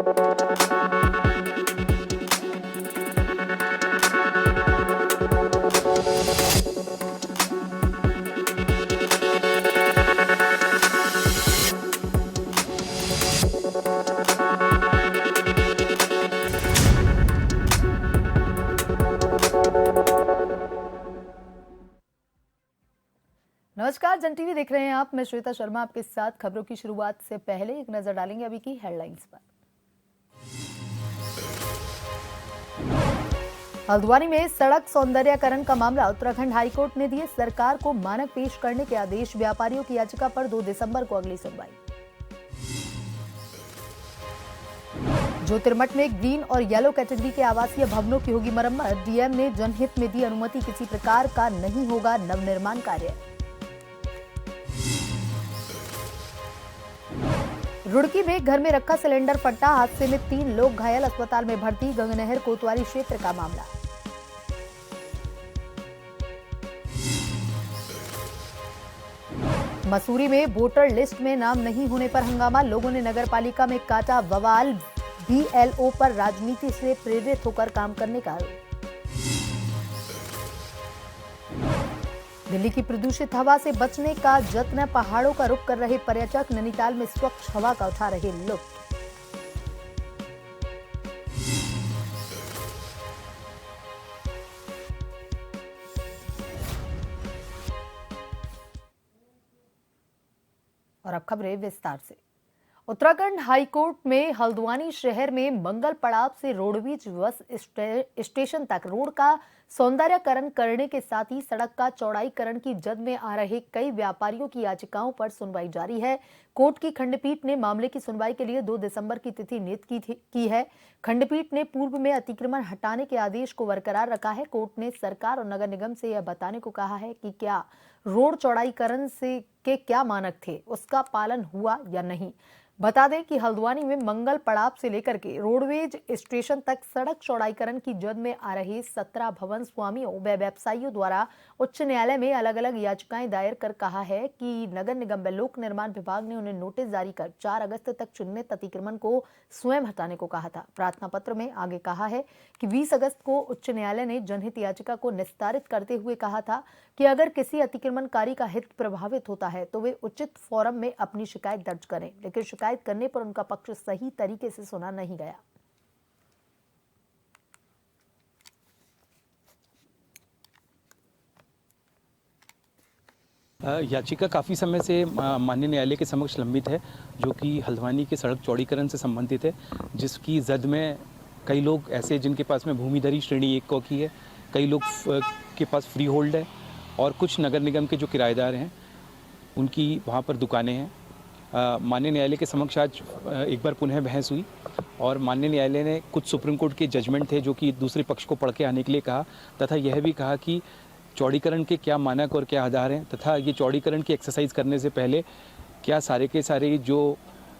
नमस्कार, जन टीवी देख रहे हैं आप। मैं श्वेता शर्मा आपके साथ। खबरों की शुरुआत से पहले एक नजर डालेंगे अभी की हेडलाइंस पर। हल्द्वानी में सड़क सौंदर्यीकरण का मामला उत्तराखंड हाईकोर्ट ने दिए सरकार को मानक पेश करने के आदेश। व्यापारियों की याचिका पर 2 दिसंबर को अगली सुनवाई। ज्योतिर्मठ में ग्रीन और येलो कैटेगरी के आवासीय भवनों की होगी मरम्मत। डीएम ने जनहित में दी अनुमति, किसी प्रकार का नहीं होगा नवनिर्माण कार्य। रुड़की में घर में रखा सिलेंडर फटा, हादसे में 3 लोग घायल, अस्पताल में भर्ती। गंगनहर कोतवाली क्षेत्र का मामला। मसूरी में वोटर लिस्ट में नाम नहीं होने पर हंगामा, लोगों ने नगरपालिका में काटा बवाल। बीएलओ पर राजनीति से प्रेरित होकर काम करने का आरोप। दिल्ली की प्रदूषित हवा से बचने का जत्न, पहाड़ों का रुख कर रहे पर्यटक। नैनीताल में स्वच्छ हवा का उठा रहे लुत्फ। और अब खबरें विस्तार से। उत्तराखंड हाईकोर्ट में हल्द्वानी शहर में मंगल पड़ाव से रोडवेज बस स्टेशन तक रोड का सौंदर्यीकरण करने के साथ ही सड़क का चौड़ाईकरण की जद में आ रहे कई व्यापारियों की याचिकाओं पर सुनवाई जारी है। कोर्ट की खंडपीठ ने मामले की सुनवाई के लिए 2 दिसंबर की तिथि नियत की है। खंडपीठ ने पूर्व में अतिक्रमण हटाने के आदेश को बरकरार रखा है। कोर्ट ने सरकार और नगर निगम से यह बताने को कहा है कि क्या रोड चौड़ाईकरण के क्या मानक थे, उसका पालन हुआ या नहीं। बता दें कि हल्द्वानी में मंगल पड़ाव से लेकर के रोडवेज स्टेशन तक सड़क चौड़ाईकरण की जद में आ रहे 17 भवन स्वामियों व व्यवसायियों द्वारा उच्च न्यायालय में अलग अलग याचिकाएं दायर कर कहा है कि नगर निगम व लोक निर्माण विभाग ने उन्हें नोटिस जारी कर 4 अगस्त तक चिन्हित अतिक्रमण को स्वयं हटाने को कहा था। प्रार्थना पत्र में आगे कहा है कि 20 अगस्त को उच्च न्यायालय ने जनहित याचिका को निस्तारित करते हुए कहा था कि अगर किसी अतिक्रमणकारी का हित प्रभावित होता है तो वे उचित फोरम में अपनी शिकायत दर्ज करें, लेकिन शिकायत करने पर उनका पक्ष सही तरीके से सुना नहीं गया। याचिका काफ़ी समय से माननीय न्यायालय के समक्ष लंबित है, जो कि हल्द्वानी के सड़क चौड़ीकरण से संबंधित है, जिसकी जद में कई लोग ऐसे जिनके पास में भूमिधरी श्रेणी 1 की है, कई लोग के पास फ्री होल्ड है और कुछ नगर निगम के जो किराएदार हैं उनकी वहाँ पर दुकानें हैं। माननीय न्यायालय के समक्ष आज एक बार पुनः बहस हुई और माननीय न्यायालय ने कुछ सुप्रीम कोर्ट के जजमेंट थे जो कि दूसरे पक्ष को पढ़ के आने के लिए कहा, तथा यह भी कहा कि चौड़ीकरण के क्या मानक और क्या आधार हैं, तथा ये चौड़ीकरण की एक्सरसाइज करने से पहले क्या सारे के सारे जो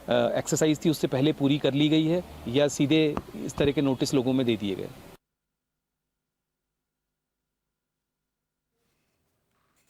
एक्सरसाइज थी उससे पहले पूरी कर ली गई है या सीधे इस तरह के नोटिस लोगों में दे दिए गए।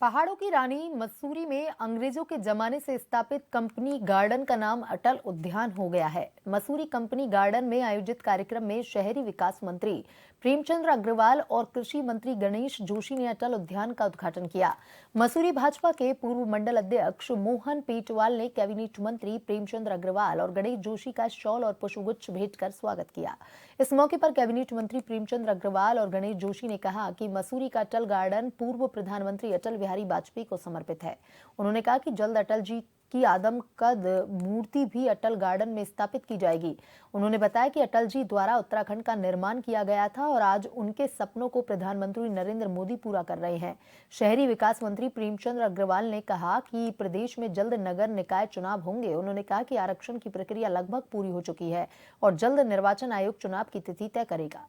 पहाड़ों की रानी मसूरी में अंग्रेजों के जमाने से स्थापित कंपनी गार्डन का नाम अटल उद्यान हो गया है। मसूरी कंपनी गार्डन में आयोजित कार्यक्रम में शहरी विकास मंत्री प्रेमचंद्र अग्रवाल और कृषि मंत्री गणेश जोशी ने अटल उद्यान का उद्घाटन किया। मसूरी भाजपा के पूर्व मंडल अध्यक्ष मोहन पेटवाल ने कैबिनेट मंत्री प्रेमचंद्र अग्रवाल और गणेश जोशी का शॉल और पुष्पगुच्छ भेंट कर स्वागत किया। इस मौके पर कैबिनेट मंत्री प्रेमचंद्र अग्रवाल और गणेश जोशी ने कहा कि मसूरी का अटल गार्डन पूर्व प्रधानमंत्री अटल बिहारी वाजपेयी को समर्पित है। उन्होंने कहा कि जल्द अटल जी की आदमकद मूर्ति भी अटल गार्डन में स्थापित की जाएगी। उन्होंने बताया कि अटल जी द्वारा उत्तराखंड का निर्माण किया गया था और आज उनके सपनों को प्रधानमंत्री नरेंद्र मोदी पूरा कर रहे हैं। शहरी विकास मंत्री प्रेमचंद्र अग्रवाल ने कहा कि प्रदेश में जल्द नगर निकाय चुनाव होंगे। उन्होंने कहा कि आरक्षण की प्रक्रिया लगभग पूरी हो चुकी है और जल्द निर्वाचन आयोग चुनाव की तिथि तय करेगा।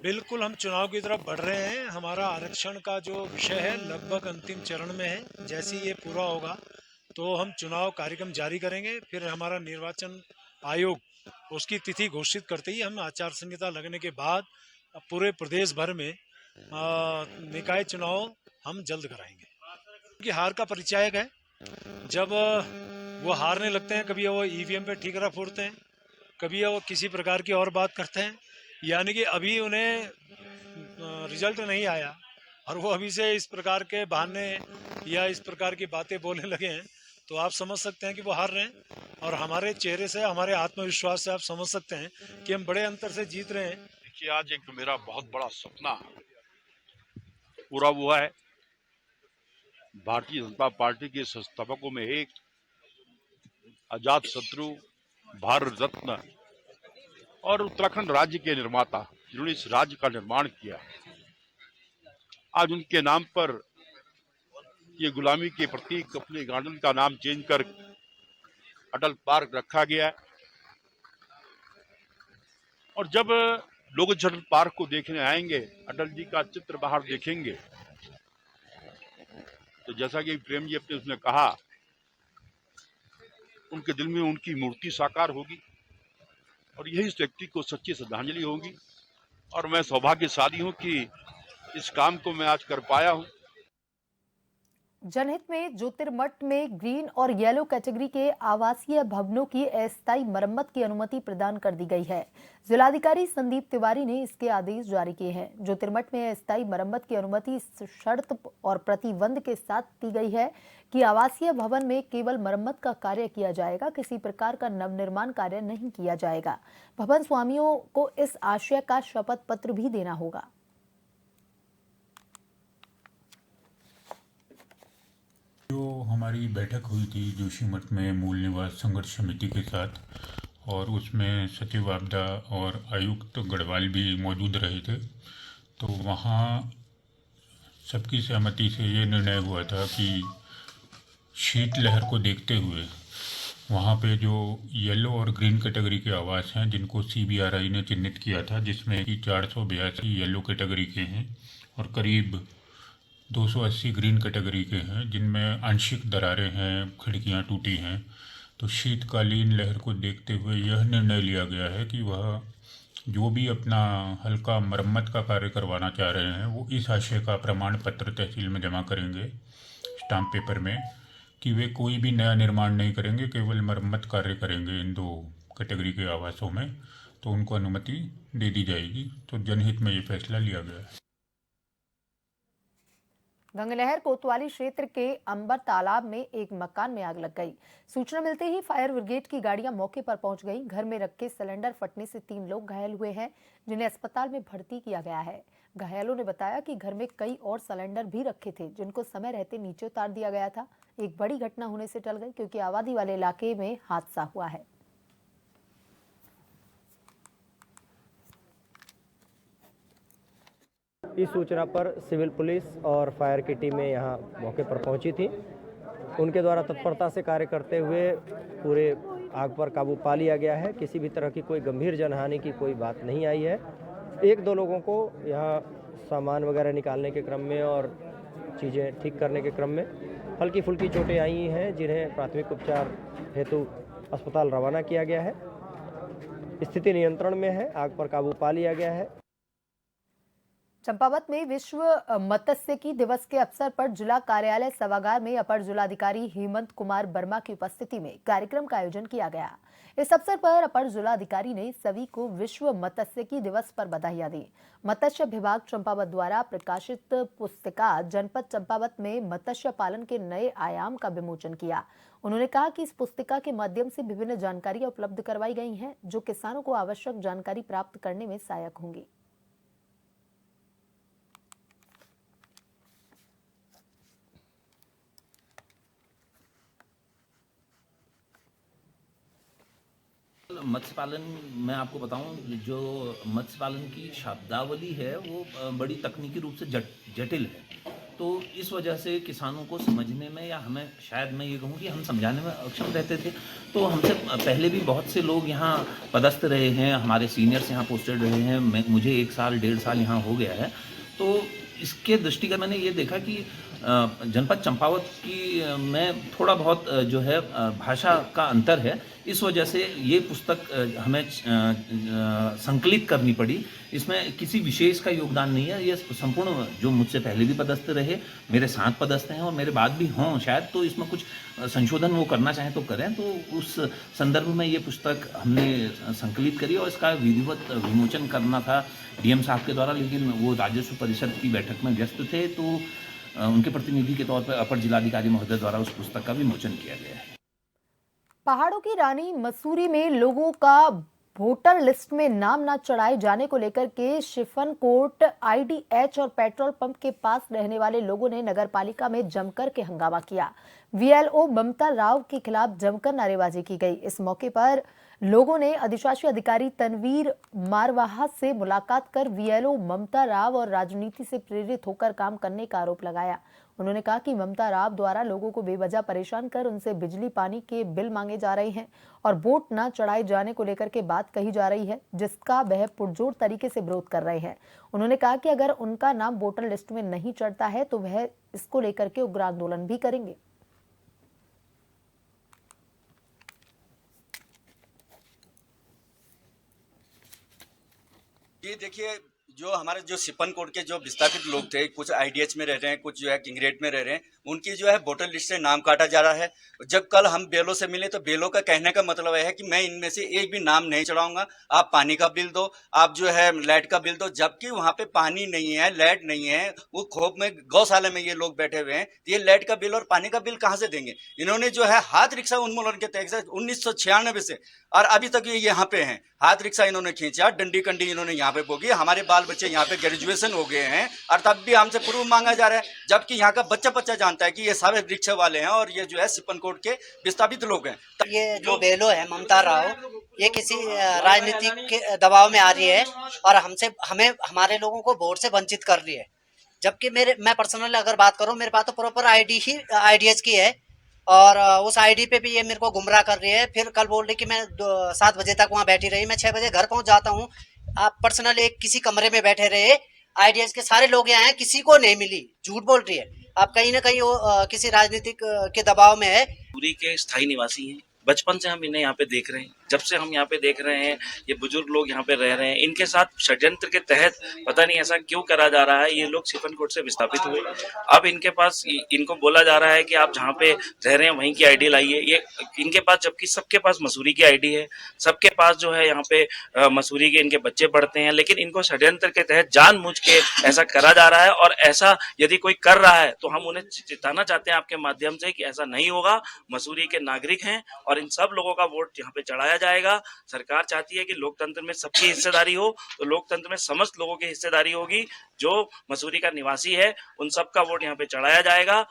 बिल्कुल हम चुनाव की तरफ बढ़ रहे हैं। हमारा आरक्षण का जो विषय है लगभग अंतिम चरण में है। जैसे ही ये पूरा होगा तो हम चुनाव कार्यक्रम जारी करेंगे। फिर हमारा निर्वाचन आयोग उसकी तिथि घोषित करते ही हम आचार संहिता लगने के बाद पूरे प्रदेश भर में निकाय चुनाव हम जल्द कराएंगे। कि हार का परिचायक है। जब वो हारने लगते हैं। कभी वो ईवीएम पे ठीकरा फोड़ते हैं, कभी वो किसी प्रकार की और बात करते हैं। यानी कि अभी उन्हें रिजल्ट नहीं आया और वो अभी से इस प्रकार के बहाने या इस प्रकार की बातें बोलने लगे हैं, तो आप समझ सकते हैं कि वो हार रहे हैं। और हमारे चेहरे से, हमारे आत्मविश्वास से आप समझ सकते हैं कि हम बड़े अंतर से जीत रहे हैं। देखिए, आज एक मेरा बहुत बड़ा सपना पूरा हुआ है। भारतीय जनता पार्टी के संस्थापकों में एक अजात शत्रु, भारत रत्न और उत्तराखंड राज्य के निर्माता जिन्होंने इस राज्य का निर्माण किया, आज उनके नाम पर ये गुलामी के प्रतीक अपने गार्डन का नाम चेंज कर अटल पार्क रखा गया है। और जब लोग इस अटल पार्क को देखने आएंगे, अटल जी का चित्र बाहर देखेंगे, तो जैसा कि प्रेम जी अपने उसने कहा, उनके दिल में उनकी मूर्ति साकार होगी और यही इस व्यक्ति को सच्ची श्रद्धांजलि होगी। और मैं सौभाग्यशाली हूं कि इस काम को मैं आज कर पाया हूं। जनहित में ज्योतिर्मठ में ग्रीन और येलो कैटेगरी के आवासीय भवनों की अस्थायी मरम्मत की अनुमति प्रदान कर दी गई है। जिलाधिकारी संदीप तिवारी ने इसके आदेश जारी किए हैं। ज्योतिर्मठ में अस्थायी मरम्मत की अनुमति इस शर्त और प्रतिबंध के साथ दी गई है कि आवासीय भवन में केवल मरम्मत का कार्य किया जाएगा, किसी प्रकार का नवनिर्माण कार्य नहीं किया जाएगा। भवन स्वामियों को इस आशय का शपथ पत्र भी देना होगा। जो हमारी बैठक हुई थी जोशीमठ में मूल निवास संघर्ष समिति के साथ, और उसमें सचिव आपदा और आयुक्त गढ़वाल भी मौजूद रहे थे, तो वहाँ सबकी सहमति से ये निर्णय हुआ था कि शीतलहर को देखते हुए वहाँ पे जो येलो और ग्रीन कैटेगरी के आवास हैं जिनको CBRI ने चिन्हित किया था, जिसमें कि 482 येलो कैटेगरी के हैं और करीब 280 ग्रीन कैटेगरी के हैं, जिनमें आंशिक दरारें हैं, खिड़कियां टूटी हैं, तो शीतकालीन लहर को देखते हुए यह निर्णय लिया गया है कि वह जो भी अपना हल्का मरम्मत का कार्य करवाना चाह रहे हैं वो इस आशय का प्रमाण पत्र तहसील में जमा करेंगे स्टाम्प पेपर में कि वे कोई भी नया निर्माण नहीं करेंगे, केवल मरम्मत कार्य करेंगे इन 2 कैटेगरी के आवासों में, तो उनको अनुमति दे दी जाएगी। तो जनहित में ये फैसला लिया गया है। गंगलहर कोतवाली क्षेत्र के अंबर तालाब में एक मकान में आग लग गई। सूचना मिलते ही फायर ब्रिगेड की गाड़ियां मौके पर पहुंच गईं। घर में रखे सिलेंडर फटने से 3 लोग घायल हुए हैं, जिन्हें अस्पताल में भर्ती किया गया है। घायलों ने बताया कि घर में कई और सिलेंडर भी रखे थे, जिनको समय रहते नीचे उतार दिया गया था। एक बड़ी घटना होने से टल गई, क्योंकि आबादी वाले इलाके में हादसा हुआ है। इस सूचना पर सिविल पुलिस और फायर की टीमें यहाँ मौके पर पहुंची थी। उनके द्वारा तत्परता से कार्य करते हुए पूरे आग पर काबू पा लिया गया है। किसी भी तरह की कोई गंभीर जनहानि की कोई बात नहीं आई है। 1-2 लोगों को यहाँ सामान वगैरह निकालने के क्रम में और चीज़ें ठीक करने के क्रम में हल्की फुल्की चोटें आई हैं, जिन्हें प्राथमिक उपचार हेतु अस्पताल रवाना किया गया है। स्थिति नियंत्रण में है, आग पर काबू पा लिया गया है। चंपावत में विश्व मत्स्यिकी दिवस के अवसर पर जिला कार्यालय सभागार में अपर जिलाधिकारी हेमंत कुमार वर्मा की उपस्थिति में कार्यक्रम का आयोजन किया गया। इस अवसर पर अपर जिलाधिकारी ने सभी को विश्व मत्स्यिकी दिवस पर बधाइयां दी। मत्स्य विभाग चंपावत द्वारा प्रकाशित पुस्तिका जनपद चंपावत में मत्स्य पालन के नए आयाम का विमोचन किया। उन्होंने कहा कि इस पुस्तिका के माध्यम से विभिन्न जानकारियां उपलब्ध करवाई गई हैं, जो किसानों को आवश्यक जानकारी प्राप्त करने में सहायक होंगी। मत्स्य पालन मैं आपको बताऊं, जो मत्स्य पालन की शब्दावली है वो बड़ी तकनीकी रूप से जटिल है, तो इस वजह से किसानों को समझने में, या हमें, शायद मैं ये कहूँ कि हम समझाने में अक्षम रहते थे। तो हमसे पहले भी बहुत से लोग यहाँ पदस्थ रहे हैं, हमारे सीनियर्स यहाँ पोस्टेड रहे हैं। मुझे 1 साल 1.5 साल यहाँ हो गया है। तो इसके दृष्टिगत मैंने ये देखा कि जनपद चंपावत की में थोड़ा बहुत जो है भाषा का अंतर है, इस वजह से ये पुस्तक हमें संकलित करनी पड़ी। इसमें किसी विशेष का योगदान नहीं है, ये संपूर्ण जो मुझसे पहले भी पदस्थ रहे, मेरे साथ पदस्थ हैं और मेरे बाद भी हों शायद, तो इसमें कुछ संशोधन वो करना चाहें तो करें। तो उस संदर्भ में ये पुस्तक हमने संकलित करी और इसका विधिवत विमोचन करना था डीएम साहब के द्वारा, लेकिन वो राजस्व परिषद की बैठक में व्यस्त थे, तो उनके प्रतिनिधि के तौर पर अपर जिलाधिकारी महोदय द्वारा उस पुस्तक का विमोचन किया गया है। पहाड़ों की रानी मसूरी में लोगों का वोटर लिस्ट में नाम न चढ़ाए जाने को लेकर के शिफनकोट आईडीएच और पेट्रोल पंप के पास रहने वाले लोगों ने नगर पालिका में जमकर के हंगामा किया। वीएलओ ममता राव के खिलाफ जमकर नारेबाजी की गई। इस मौके पर लोगों ने अधिशासी अधिकारी तनवीर मारवाहा से मुलाकात कर वीएलओ ममता राव और राजनीति से प्रेरित होकर काम करने का आरोप लगाया। उन्होंने कहा कि ममता राव द्वारा लोगों को बेवजह परेशान कर उनसे बिजली पानी के बिल मांगे जा रहे हैं और वोट न चढ़ाए जाने को लेकर के बात कही जा रही है, जिसका वह पुरजोर तरीके से विरोध कर रहे हैं। उन्होंने कहा कि अगर उनका नाम वोटर लिस्ट में नहीं चढ़ता है तो वह इसको लेकर के उग्र आंदोलन भी करेंगे। ये देखिए, जो हमारे जो शिफनकोट के जो विस्थापित लोग थे, कुछ आईडीएच में रह रहे हैं, कुछ जो है किंगरेट में रह रहे हैं, उनकी जो है वोटर लिस्ट से नाम काटा जा रहा है। जब कल हम बेलो से मिले तो बेलो का कहने का मतलब है कि मैं इनमें से एक भी नाम नहीं चढ़ाऊंगा, आप पानी का बिल दो, आप जो है लाइट का बिल दो, जबकि वहां पे पानी नहीं है, लाइट नहीं है। वो खोप में गौशाला में ये लोग बैठे हुए हैं, ये लाइट का बिल और पानी का बिल कहाँ से देंगे? इन्होंने जो है हाथ रिक्शा उन्मूलन के तहत 1996 से और अभी तक ये यहाँ पे हैं। हाथ रिक्शा इन्होंने खींचा, डंडी कंडी इन्होंने यहाँ पे बोगी। हमारे बाल बच्चे यहाँ पे ग्रेजुएशन हो गए हैं और तब भी हमसे प्रूफ मांगा जा रहा है, जबकि यहाँ का बच्चा बच्चा जानता है कि ये सारे रिक्शा वाले हैं और ये जो है शिफनकोट के विस्थापित लोग हैं। ये जो बेलो है ममता राव, ये किसी राजनीतिक के दबाव में आ रही है और हमें हमारे लोगों को वोट से वंचित कर रही है। जबकि मैं पर्सनली अगर बात करूं, मेरे पास तो प्रॉपर आईडी ही आईडीएच की है और उस आईडी पे भी ये मेरे को गुमराह कर रही है। फिर कल बोल रही कि मैं 7 बजे तक वहाँ बैठी रही, मैं 6 बजे घर पहुँच जाता हूँ। आप पर्सनली एक किसी कमरे में बैठे रहे, आईडीएच के सारे लोग यहाँ हैं, किसी को नहीं मिली, झूठ बोल रही है। आप कहीं ना कहीं वो किसी राजनीतिक के दबाव में है। पूरी के स्थायी निवासी हैं, बचपन से हम इन्हें यहाँ पे देख रहे हैं। जब से हम यहाँ पे देख रहे हैं, ये बुजुर्ग लोग यहाँ पे रह रहे हैं, इनके साथ षड्यंत्र के तहत पता नहीं ऐसा क्यों करा जा रहा है। ये लोग शिफनकोट से विस्थापित हुए, अब इनके पास इनको बोला जा रहा है कि आप जहाँ पे रह रहे हैं वहीं की आईडी लाइए। ये इनके पास, जबकि सबके पास मसूरी की आईडी है, सबके पास जो है यहाँ पे मसूरी के इनके बच्चे पढ़ते हैं, लेकिन इनको षड्यंत्र के तहत जानबूझ के ऐसा करा जा रहा है। और ऐसा यदि कोई कर रहा है तो हम उन्हें चेताना चाहते हैं आपके माध्यम से कि ऐसा नहीं होगा। मसूरी के नागरिक हैं और इन सब लोगों का वोट यहाँ पे चढ़ाया जाएगा। सरकार चाहती है कि लोकतंत्र में सबकी हिस्सेदारी हो, तो लोकतंत्र में समस्त लोगों की हिस्सेदारी होगी। जो मसूरी का निवासी है उन सबका वोट यहाँ पे चढ़ाया जाएगा।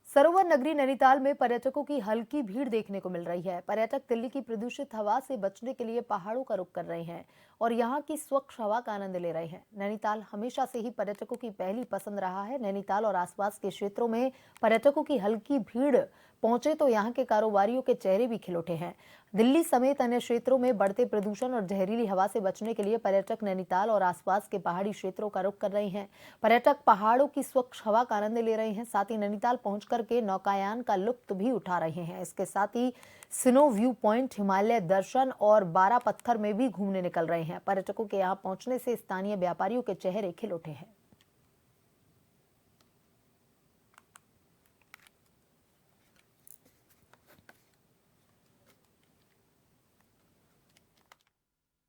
सरोवर नगरी नैनीताल में पर्यटकों की हल्की भीड़ देखने को मिल रही है। पर्यटक दिल्ली की प्रदूषित हवा से बचने के लिए पहाड़ों का रुख कर रहे हैं और यहाँ की स्वच्छ हवा का आनंद ले रहे हैं। नैनीताल हमेशा से ही पर्यटकों की पहली पसंद रहा है। नैनीताल और आसपास के क्षेत्रों में पर्यटकों की हल्की भीड़ पहुंचे तो यहाँ के कारोबारियों के चेहरे भी खिल उठे हैं। दिल्ली समेत अन्य क्षेत्रों में बढ़ते प्रदूषण और जहरीली हवा से बचने के लिए पर्यटक नैनीताल और आसपास के पहाड़ी क्षेत्रों का रुख कर रहे हैं। पर्यटक पहाड़ों की स्वच्छ हवा का आनंद ले रहे हैं, साथ ही नैनीताल पहुंचकर के नौकायान का लुत्फ भी उठा रहे हैं। इसके साथ ही स्नो व्यू पॉइंट, हिमालय दर्शन और 12 पत्थर में भी घूमने निकल रहे हैं। पर्यटकों के यहाँ पहुंचने से स्थानीय व्यापारियों के चेहरे खिल उठे हैं।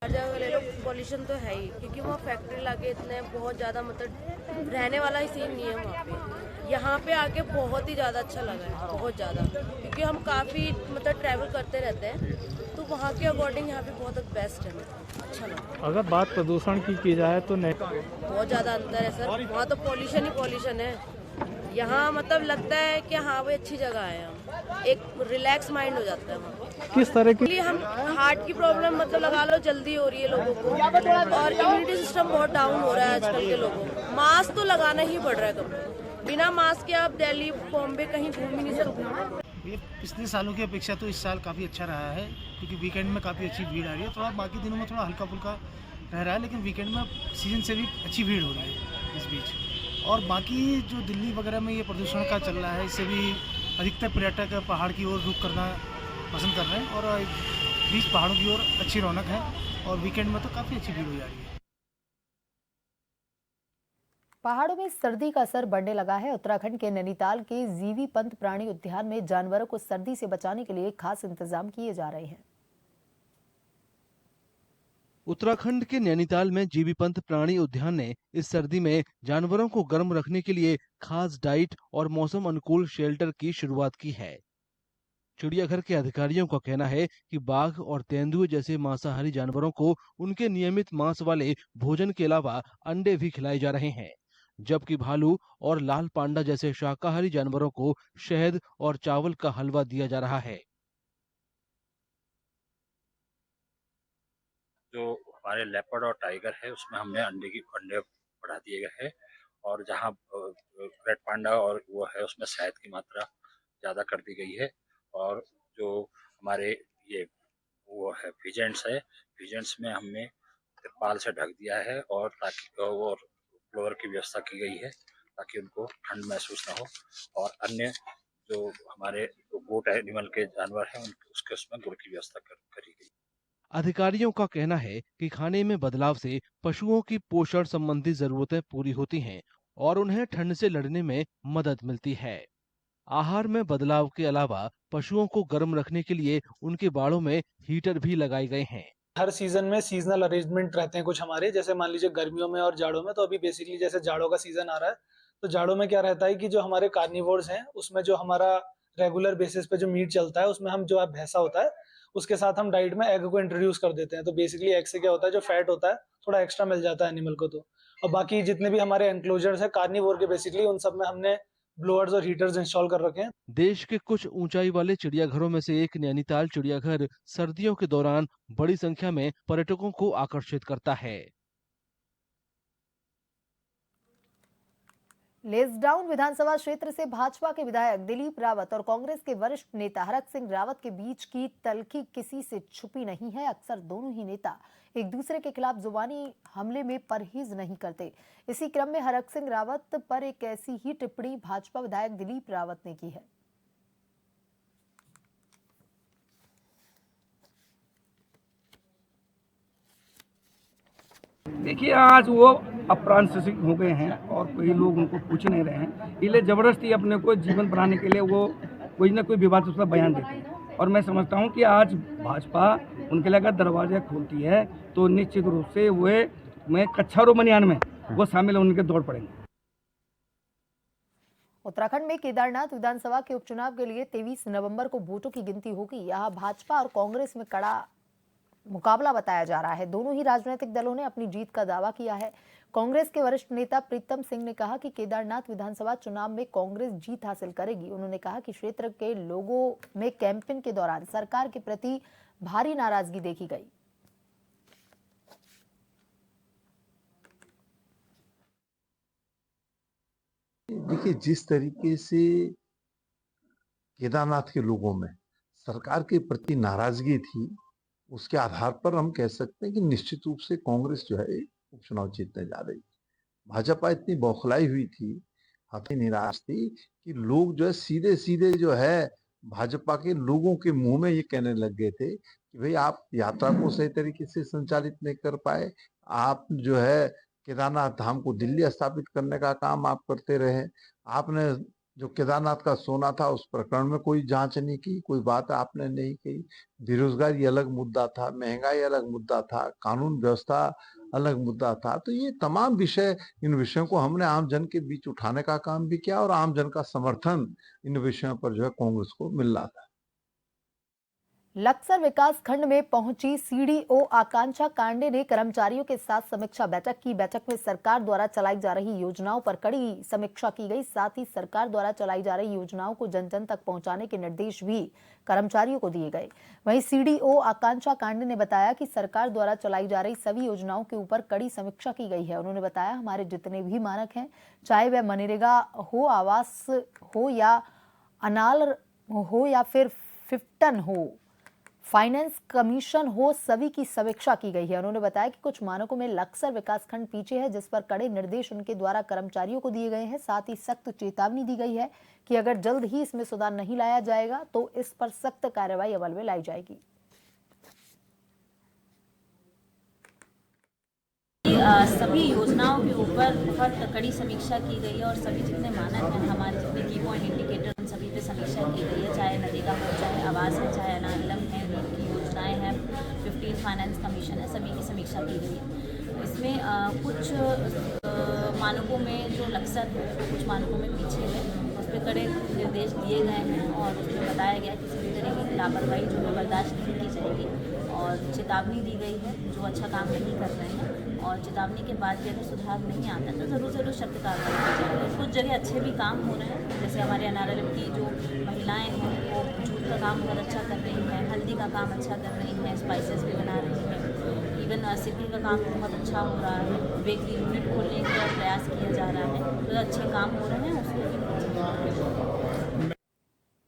हर जगह ले लो, पॉल्यूशन तो है ही, क्योंकि वहाँ फैक्ट्री लाके इतने बहुत ज़्यादा मतलब रहने वाला ही सीन नहीं है वहाँ पे। यहाँ पे आके बहुत ही ज़्यादा अच्छा लगा है, बहुत ज़्यादा, क्योंकि हम काफ़ी मतलब ट्रैवल करते रहते हैं, तो वहाँ के अकॉर्डिंग यहाँ पे बहुत बेस्ट है, अच्छा लगा। अगर बात प्रदूषण की जाए तो नहीं, बहुत ज़्यादा अंतर है सर। वहाँ तो पॉल्यूशन ही पॉल्यूशन है, यहाँ मतलब लगता है कि हाँ भाई अच्छी जगह है, हम एक रिलैक्स माइंड हो जाता है वहाँ। किस तरह की हम हार्ट की प्रॉब्लम मतलब लगा लो जल्दी हो रही है लोगों को, और इम्यूनिटी सिस्टम बहुत डाउन हो रहा है आजकल के लोगों को। मास्क तो लगाना ही पड़ रहा है कभी, बिना मास्क के आप दिल्ली बॉम्बे कहीं घूम ही नहीं सकते। ये पिछले सालों की अपेक्षा तो इस साल काफ़ी अच्छा रहा है, क्योंकि वीकेंड में काफ़ी अच्छी भीड़ आ रही है। थोड़ा बाकी दिनों में थोड़ा हल्का फुल्का रह रहा है, लेकिन वीकेंड में सीजन से भी अच्छी भीड़ हो रही है इस बीच। और बाकी जो दिल्ली वगैरह में ये प्रदूषण का चल रहा है, इससे भी अधिकतर पर्यटक पहाड़ की ओर रुख करना पसंद कर रहे हैं और बीच पहाड़ों की ओर अच्छी रौनक है और वीकेंड में तो काफ़ी अच्छी भीड़ हो जा रही है। पहाड़ों में सर्दी का असर बढ़ने लगा है। उत्तराखंड के नैनीताल के जीवी पंत प्राणी उद्यान में जानवरों को सर्दी से बचाने के लिए खास इंतजाम किए जा रहे हैं। उत्तराखंड के नैनीताल में जीवी पंत प्राणी उद्यान ने इस सर्दी में जानवरों को गर्म रखने के लिए खास डाइट और मौसम अनुकूल शेल्टर की शुरुआत की है। चिड़ियाघर के अधिकारियों का कहना है कि बाघ और तेंदुए जैसे मांसाहारी जानवरों को उनके नियमित मांस वाले भोजन के अलावा अंडे भी खिलाए जा रहे हैं, जबकि भालू और लाल पांडा जैसे शाकाहारी जानवरों को शहद और चावल का हलवा दिया जा रहा है। जो हमारे लेपर्ड और टाइगर है उसमें हमने अंडे बढ़ा दिए गए हैं और जहाँ रेड पांडा और वो है उसमें शहद की मात्रा ज़्यादा कर दी गई है। और जो हमारे ये वो है विजेंट्स में हमने तिरपाल से ढक दिया है और ताकि और फ्लोर की व्यवस्था की गई है ताकि उनको ठंड महसूस ना हो। और अन्य जो हमारे गोट एनिमल के जानवर हैं उसके उसमें गुड़ की व्यवस्था करी गई। अधिकारियों का कहना है कि खाने में बदलाव से पशुओं की पोषण संबंधी जरूरतें पूरी होती हैं और उन्हें ठंड से लड़ने में मदद मिलती है। आहार में बदलाव के अलावा पशुओं को गर्म रखने के लिए उनके बाड़ों में हीटर भी लगाए गए हैं। हर सीजन में सीजनल अरेंजमेंट रहते हैं कुछ हमारे, जैसे मान लीजिए गर्मियों में और जाड़ों में। तो अभी बेसिकली जैसे जाड़ों का सीजन आ रहा है तो जाड़ों में क्या रहता है कि जो हमारे कार्निवोर्स हैं उसमें जो हमारा रेगुलर बेसिस पे जो मीट चलता है उसमें हम जो भैंसा होता है उसके साथ हम डाइट में एग को इंट्रोड्यूस कर देते हैं। तो बेसिकली एग से क्या होता है जो फैट होता है थोड़ा एक्स्ट्रा मिल जाता है एनिमल को। तो और बाकी जितने भी हमारे एनक्लोजर्स है कार्निवोर के बेसिकली उन सब में हमने ब्लोअर्स और हीटर्स इंस्टॉल कर रखे हैं। देश के कुछ ऊंचाई वाले चिड़ियाघरों में से एक नैनीताल चिड़ियाघर सर्दियों के दौरान बड़ी संख्या में पर्यटकों को आकर्षित करता है। लेसडाउन विधानसभा क्षेत्र से भाजपा के विधायक दिलीप रावत और कांग्रेस के वरिष्ठ नेता हरक सिंह रावत के बीच की तल्खी किसी से छुपी नहीं है। अक्सर दोनों ही नेता एक दूसरे के खिलाफ जुबानी हमले में परहेज नहीं करते। इसी क्रम में हरक सिंह रावत पर एक ऐसी ही टिप्पणी भाजपा विधायक दिलीप रावत ने की है। देखिए, आज वो अपराध शिक्षित हो गए हैं और कोई लोग उनको पूछ नहीं रहे हैं, इसलिए जबरदस्ती अपने को जीवन बनाने के लिए वो कोई ना कोई विवादास्पद बयान देते हैं। और मैं समझता हूं कि आज भाजपा उनके लिए अगर दरवाजे खोलती है तो निश्चित रूप से वे में कच्छा रोमनियान में वो शामिल होने के दौड़ पड़ेंगे। उत्तराखंड में केदारनाथ विधानसभा के उपचुनाव के लिए 23 नवंबर को वोटों की गिनती होगी। यहाँ भाजपा और कांग्रेस में कड़ा मुकाबला बताया जा रहा है। दोनों ही राजनीतिक दलों ने अपनी जीत का दावा किया है। कांग्रेस के वरिष्ठ नेता प्रीतम सिंह ने कहा कि केदारनाथ विधानसभा चुनाव में कांग्रेस जीत हासिल करेगी। उन्होंने कहा कि क्षेत्र के लोगों में कैंपेन के दौरान सरकार के प्रति भारी नाराजगी देखी गई। देखिए, जिस तरीके से केदारनाथ के लोगों में सरकार के प्रति नाराजगी थी, उसके आधार पर हम कह सकते हैं कि निश्चित रूप से कांग्रेस जो है उपचुनाव जीतने जा रही। भाजपा इतनी बौखलाई हुई थी, हाथी निराश थी कि लोग जो है सीधे सीधे जो है भाजपा के लोगों के मुंह में ये कहने लग गए थे कि भाई आप यात्रा को सही तरीके से संचालित नहीं कर पाए, आप जो है केदारनाथ धाम को दिल्ली स्थापित करने का काम आप करते रहे, आपने जो केदारनाथ का सोना था उस प्रकरण में कोई जांच नहीं की, कोई बात आपने नहीं की। बेरोजगारी अलग मुद्दा था, महंगाई अलग मुद्दा था, कानून व्यवस्था अलग मुद्दा था। तो ये तमाम विषय, इन विषयों को हमने आम जन के बीच उठाने का काम भी किया और आम जन का समर्थन इन विषयों पर जो है कांग्रेस को मिल रहा था। लक्सर विकास खंड में पहुंची सीडीओ आकांक्षा कांडे ने कर्मचारियों के साथ समीक्षा बैठक की। बैठक में सरकार द्वारा चलाई जा रही योजनाओं पर कड़ी समीक्षा की गई। साथ ही सरकार द्वारा चलाई जा रही योजनाओं को जन जन तक पहुंचाने के निर्देश भी कर्मचारियों को दिए गए। वहीं सीडीओ आकांक्षा कांडे ने बताया कि सरकार द्वारा चलाई जा रही सभी योजनाओं के ऊपर कड़ी समीक्षा की गई है। उन्होंने बताया, हमारे जितने भी मानक हैं, चाहे वह मनरेगा हो, आवास हो या अनाल हो या फिर 15 हो, फाइनेंस कमीशन हो, सभी की समीक्षा की गई है। उन्होंने बताया कि कुछ मानकों में लक्सर विकासखंड पीछे है, जिस पर कड़े निर्देश उनके द्वारा कर्मचारियों को दिए गए हैं। साथ ही सख्त चेतावनी दी गई है कि अगर जल्द ही इसमें सुधार नहीं लाया जाएगा तो इस पर सख्त कार्रवाई अमल में लाई जाएगी। सभी योजनाओं के ऊपर बहुत कड़ी समीक्षा की गई है और सभी जितने मानक हैं, हमारे जितने की पॉइंट इंडिकेटर, उन सभी पे समीक्षा की गई है। चाहे नरेगा हो, चाहे आवास है, चाहे अनालम है, नीट की योजनाएं हैं, 15 फाइनेंस कमीशन है, सभी की समीक्षा की गई है। इसमें कुछ मानकों में जो लक्सर है, कुछ मानकों में पीछे है, उस पर कड़े निर्देश दिए गए हैं और उसमें बताया गया कि किसी भी तरह की लापरवाही जो है बर्दाश्त नहीं की जाएगी और चेतावनी दी गई है जो अच्छा काम नहीं कर रहे हैं। और चेतावनी के बाद भी अगर सुधार नहीं आता तो ज़रूर सख्त कार्रवाई की जाएगी। कुछ जगह अच्छे भी काम हो रहे हैं, जैसे हमारे एनआरएल की जो महिलाएं हैं वो जूट का काम बहुत अच्छा कर रही हैं, हल्दी का काम अच्छा कर रही हैं, स्पाइसेस भी बना रही हैं, इवन सिक्की का काम बहुत अच्छा हो रहा है, बेकरी यूनिट खोलने का प्रयास किया जा रहा है, तो अच्छे काम हो रहे हैं उसको भी।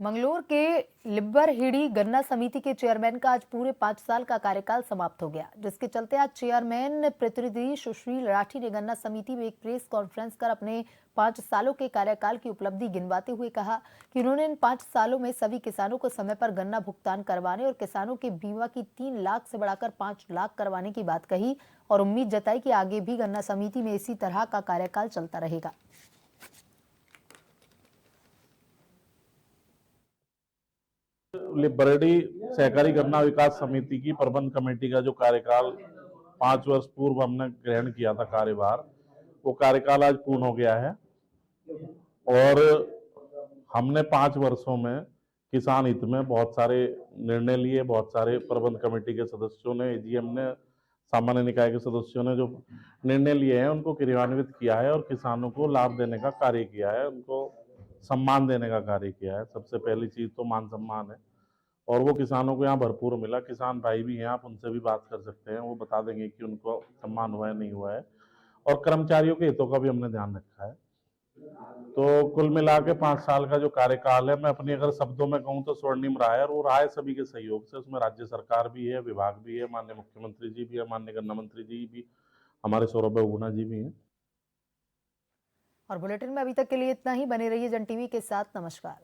मंगलोर के लिब्बरहिड़ी गन्ना समिति के चेयरमैन का आज पूरे 5 साल का कार्यकाल समाप्त हो गया, जिसके चलते आज चेयरमैन प्रतिनिधि सुशील राठी ने गन्ना समिति में एक प्रेस कॉन्फ्रेंस कर अपने 5 सालों के कार्यकाल की उपलब्धि गिनवाते हुए कहा कि उन्होंने इन 5 सालों में सभी किसानों को समय पर गन्ना भुगतान करवाने और किसानों के बीमा की 3 लाख से बढ़ाकर 5 लाख करवाने की बात कही और उम्मीद जताई कि आगे भी गन्ना समिति में इसी तरह का कार्यकाल चलता रहेगा। लिब्बरडी सहकारी गन्ना विकास समिति की प्रबंध कमेटी का जो कार्यकाल 5 वर्ष पूर्व हमने ग्रहण किया था कार्यभार, वो कार्यकाल आज पूर्ण हो गया है और हमने 5 वर्षों में किसान हित में बहुत सारे निर्णय लिए। बहुत सारे प्रबंध कमेटी के सदस्यों ने, एजीएम ने, सामान्य निकाय के सदस्यों ने जो निर्णय लिए हैं उनको क्रियान्वित किया है और किसानों को लाभ देने का कार्य किया है, उनको सम्मान देने का कार्य किया है। सबसे पहली चीज तो मान सम्मान है और वो किसानों को यहाँ भरपूर मिला। किसान भाई भी हैं, आप उनसे भी बात कर सकते हैं, वो बता देंगे कि उनको सम्मान हुआ है नहीं हुआ है। और कर्मचारियों के हितों का भी हमने ध्यान रखा है। तो कुल मिला के 5 साल का जो कार्यकाल है, मैं अपनी अगर शब्दों में कहूँ तो स्वर्णिम रहा है और वो रहा है सभी के सहयोग से। उसमें राज्य सरकार भी है, विभाग भी है, माननीय मुख्यमंत्री जी भी है, माननीय गन्ना मंत्री जी भी, हमारे सौरभ गुना जी भी हैं। और बुलेटिन में अभी तक के लिए इतना ही। बने रहिए जन टीवी के साथ। नमस्कार।